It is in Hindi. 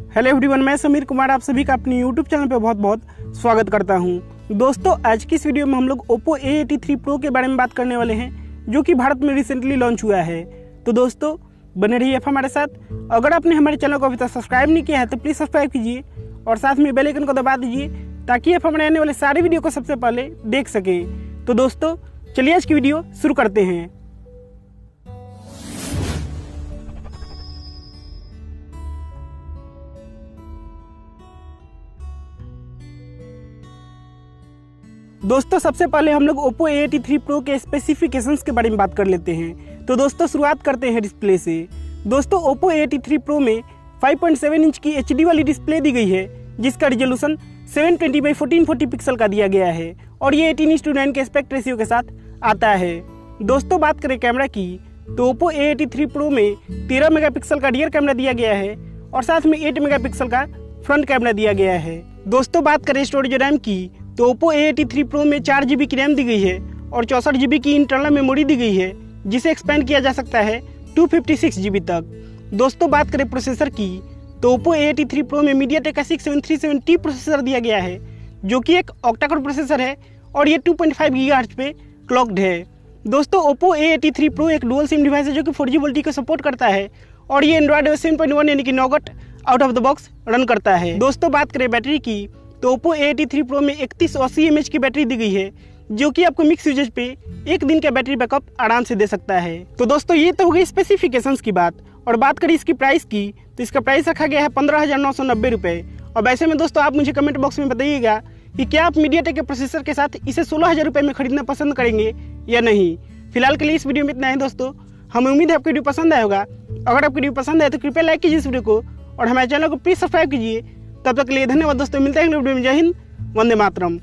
हेलो एवरीवन, मैं समीर कुमार आप सभी का अपने यूट्यूब चैनल पे बहुत बहुत स्वागत करता हूं। दोस्तों, आज की इस वीडियो में हम लोग OPPO A83 Pro के बारे में बात करने वाले हैं, जो कि भारत में रिसेंटली लॉन्च हुआ है। तो दोस्तों, बने रहिए हमारे साथ। अगर आपने हमारे चैनल को अभी तक सब्सक्राइब नहीं किया है तो प्लीज़ सब्सक्राइब कीजिए और साथ में बेल आइकन को दबा दीजिए, ताकि आप हमारे आने वाले सारे वीडियो को सबसे पहले देख सकें। तो दोस्तों, चलिए आज की वीडियो शुरू करते हैं। दोस्तों, सबसे पहले हम लोग OPPO A83 Pro के स्पेसिफिकेशंस के बारे में बात कर लेते हैं। तो दोस्तों, शुरुआत करते हैं डिस्प्ले से। दोस्तों, OPPO A83 Pro में 5.7 इंच की HD वाली डिस्प्ले दी गई है, जिसका रिजोल्यूशन 720x1440 पिक्सल का दिया गया है और ये 18:9 के एस्पेक्ट रेशियो के साथ आता है। दोस्तों, बात करें कैमरा की, तो OPPO A83 Pro में 13 मेगापिक्सल का रियर कैमरा दिया गया है और साथ में 8 मेगापिक्सल का फ्रंट कैमरा दिया गया है। दोस्तों, बात करें स्टोरेज रैम की, तो OPPO A83 Pro में 4 GB की रैम दी गई है और 64 GB की इंटरनल मेमोरी दी गई है, जिसे एक्सपेंड किया जा सकता है 256 GB तक। दोस्तों, बात करें प्रोसेसर की, तो OPPO A83 Pro में Mediatek 6737T प्रोसेसर दिया गया है, जो कि एक ऑक्टाकोर प्रोसेसर है और ये 2.5 GHz पे क्लॉक्ड है। दोस्तों, OPPO A83 Pro एक डुअल सिम डिवाइस है, जो कि 4G वोल्टी को सपोर्ट करता है और ये एंड्रॉइड 7.1 यानी कि Nougat out of the box run करता है। दोस्तों, बात करें बैटरी की, तो OPPO A83 Pro में 3180 mAh की बैटरी दी गई है, जो कि आपको मिक्स यूजेज पे एक दिन का बैटरी बैकअप आराम से दे सकता है। तो दोस्तों, ये तो हो गई स्पेसिफिकेशंस की बात। और बात करें इसकी प्राइस की, तो इसका प्राइस रखा गया है 15,990 रुपये। और वैसे में दोस्तों, आप मुझे कमेंट बॉक्स में बताइएगा कि क्या आप मीडियाटेक के प्रोसेसर के साथ इसे 16,000 रुपये में खरीदना पसंद करेंगे या नहीं। फिलहाल के लिए इस वीडियो में इतना है दोस्तों। हमें उम्मीद है आपको वीडियो पसंद आया होगा। अगर आपको वीडियो पसंद आए तो कृपया लाइक कीजिए इस वीडियो को और हमारे चैनल को प्लीज सब्सक्राइब कीजिए। तब तक के लिए धन्यवाद दोस्तों, मिलते हैं अगले वीडियो में। जय हिंद, वंदे मातरम।